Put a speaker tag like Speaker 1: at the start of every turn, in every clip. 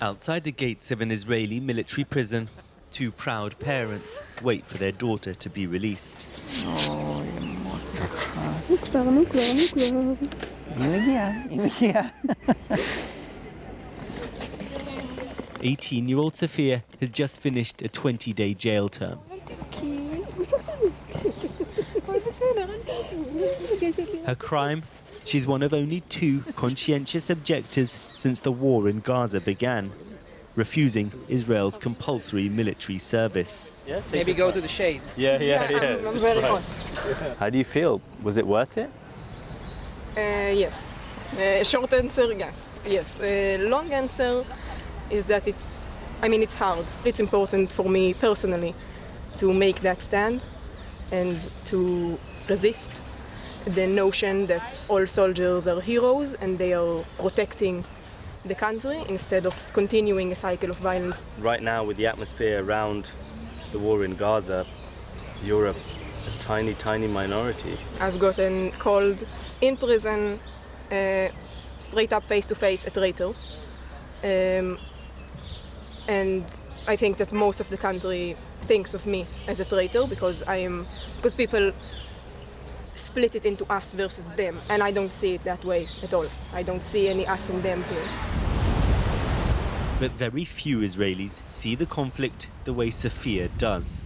Speaker 1: Outside the gates of an Israeli military prison, two proud parents wait for their daughter to be released. 18-year-old Sophia has just finished a 20-day jail term. Her crime? She's one of only two conscientious objectors since the war in Gaza began, refusing Israel's compulsory military service.
Speaker 2: Maybe go to the shade.
Speaker 3: Yeah.
Speaker 2: I'm very hot.
Speaker 3: How do you feel? Was it worth it?
Speaker 2: Yes. Short answer, yes. Yes. Long answer is that it's hard. It's important for me personally to make that stand and to resist the notion that all soldiers are heroes and they are protecting the country instead of continuing a cycle of violence.
Speaker 3: Right now, with the atmosphere around the war in Gaza, you're a tiny, tiny minority.
Speaker 2: I've gotten called in prison, straight up face-to-face, a traitor. And I think that most of the country thinks of me as a traitor because people split it into us versus them, and I don't see it that way at all. I don't see any us and them here.
Speaker 1: But very few Israelis see the conflict the way Sophia does.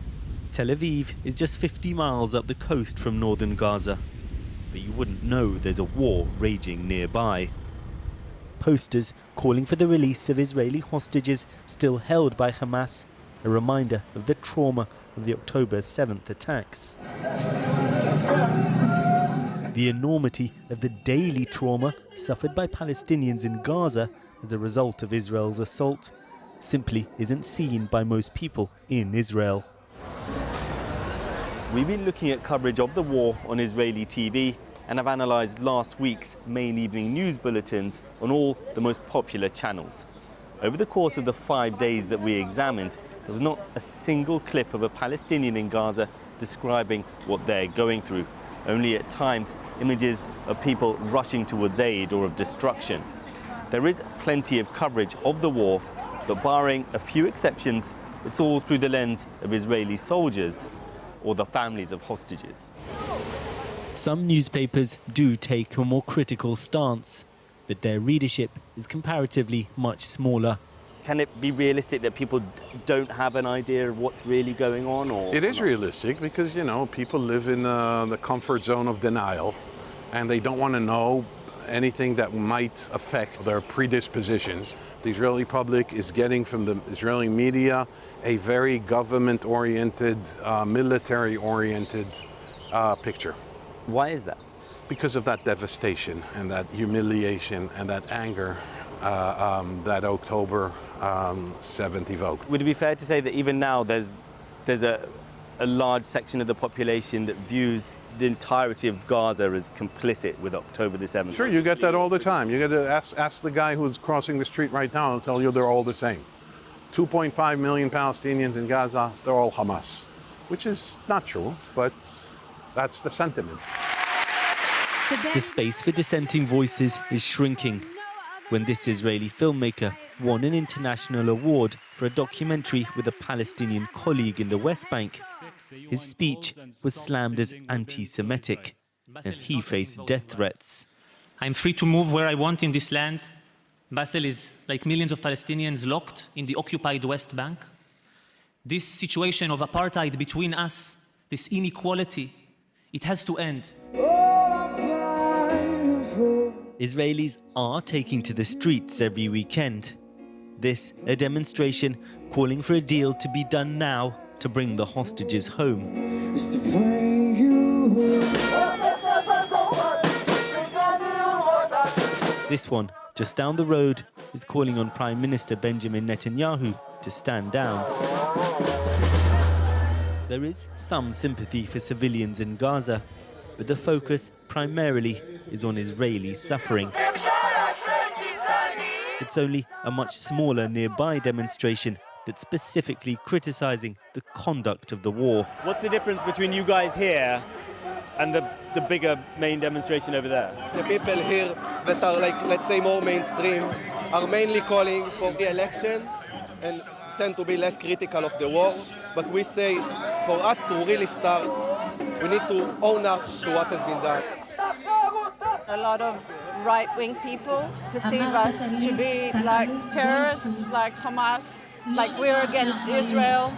Speaker 1: Tel Aviv is just 50 miles up the coast from northern Gaza, but you wouldn't know there's a war raging nearby. Posters calling for the release of Israeli hostages still held by Hamas, a reminder of the trauma of the October 7th attacks. The enormity of the daily trauma suffered by Palestinians in Gaza as a result of Israel's assault simply isn't seen by most people in Israel.
Speaker 3: We've been looking at coverage of the war on Israeli TV and have analysed last week's main evening news bulletins on all the most popular channels. Over the course of the 5 days that we examined, there was not a single clip of a Palestinian in Gaza describing what they're going through. Only at times images of people rushing towards aid or of destruction. There is plenty of coverage of the war, but barring a few exceptions, it's all through the lens of Israeli soldiers or the families of hostages.
Speaker 1: Some newspapers do take a more critical stance, but their readership is comparatively much smaller.
Speaker 3: Can it be realistic that people don't have an idea of what's really going on? Or
Speaker 4: it is realistic because, people live in the comfort zone of denial and they don't want to know anything that might affect their predispositions. The Israeli public is getting from the Israeli media a very government-oriented, military-oriented picture.
Speaker 3: Why is that?
Speaker 4: Because of that devastation and that humiliation and that anger that October 7th evoked.
Speaker 3: Would it be fair to say that even now there's a large section of the population that views the entirety of Gaza as complicit with October the 7th?
Speaker 4: Sure, you get that all the time. You get to ask the guy who's crossing the street right now and tell you they're all the same. 2.5 million Palestinians in Gaza, they're all Hamas, which is not true, but that's the sentiment.
Speaker 1: The space for dissenting voices is shrinking when this Israeli filmmaker won an international award for a documentary with a Palestinian colleague in the West Bank. His speech was slammed as anti-Semitic, and he faced death threats.
Speaker 5: I'm free to move where I want in this land. Basel is, like millions of Palestinians, locked in the occupied West Bank. This situation of apartheid between us, this inequality, it has to end.
Speaker 1: Israelis are taking to the streets every weekend. This, a demonstration calling for a deal to be done now to bring the hostages home. This one, just down the road, is calling on Prime Minister Benjamin Netanyahu to stand down. There is some sympathy for civilians in Gaza, but the focus primarily is on Israeli suffering. It's only a much smaller nearby demonstration that's specifically criticizing the conduct of the war.
Speaker 3: What's the difference between you guys here And the bigger main demonstration over there?
Speaker 6: The people here that are like, let's say, more mainstream are mainly calling for the election and tend to be less critical of the war. But we say, for us to really start, we need to own up to what has been done.
Speaker 7: A lot of right-wing people perceive us to be like terrorists, like Hamas, like we're against Israel.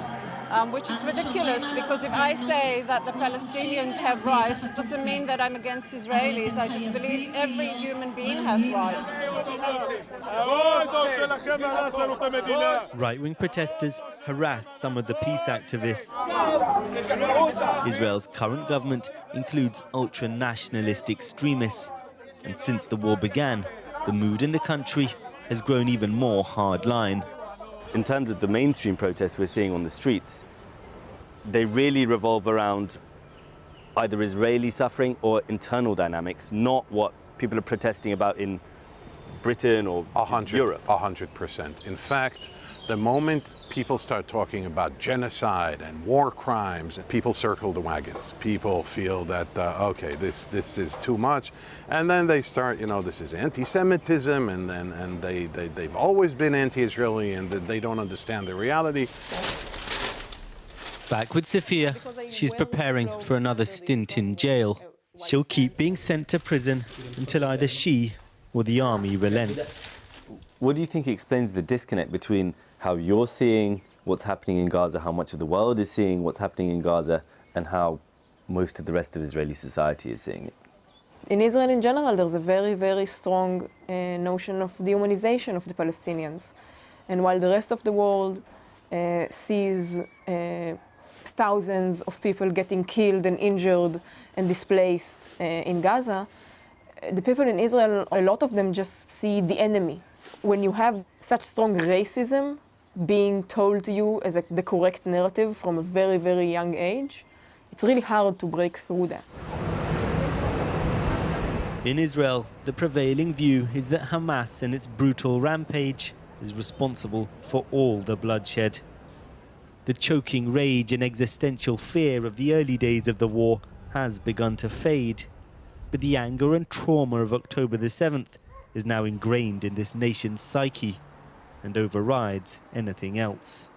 Speaker 7: Which is ridiculous, because if I say that the Palestinians have rights, it doesn't mean that I'm against Israelis. I just believe every human being has rights.
Speaker 1: Right-wing protesters harass some of the peace activists. Israel's current government includes ultra-nationalist extremists. And since the war began, the mood in the country has grown even more hardline.
Speaker 3: In terms of the mainstream protests we're seeing on the streets, they really revolve around either Israeli suffering or internal dynamics, not what people are protesting about in Britain or Europe.
Speaker 4: 100%. In fact, the moment people start talking about genocide and war crimes, people circle the wagons. People feel that, okay, this is too much. And then they start, this is anti-Semitism, and they've always been anti-Israeli, and they don't understand the reality.
Speaker 1: Back with Sophia, she's preparing for another stint in jail. She'll keep being sent to prison until either she or the army relents.
Speaker 3: What do you think explains the disconnect between how you're seeing what's happening in Gaza, how much of the world is seeing what's happening in Gaza, and how most of the rest of Israeli society is seeing it?
Speaker 2: In Israel in general, there's a very, very strong notion of dehumanization of the Palestinians. And while the rest of the world sees thousands of people getting killed and injured and displaced in Gaza, the people in Israel, a lot of them just see the enemy. When you have such strong racism being told to you as the correct narrative from a very, very young age, it's really hard to break through that.
Speaker 1: In Israel, the prevailing view is that Hamas and its brutal rampage is responsible for all the bloodshed. The choking rage and existential fear of the early days of the war has begun to fade, but the anger and trauma of October the 7th is now ingrained in this nation's psyche and overrides anything else.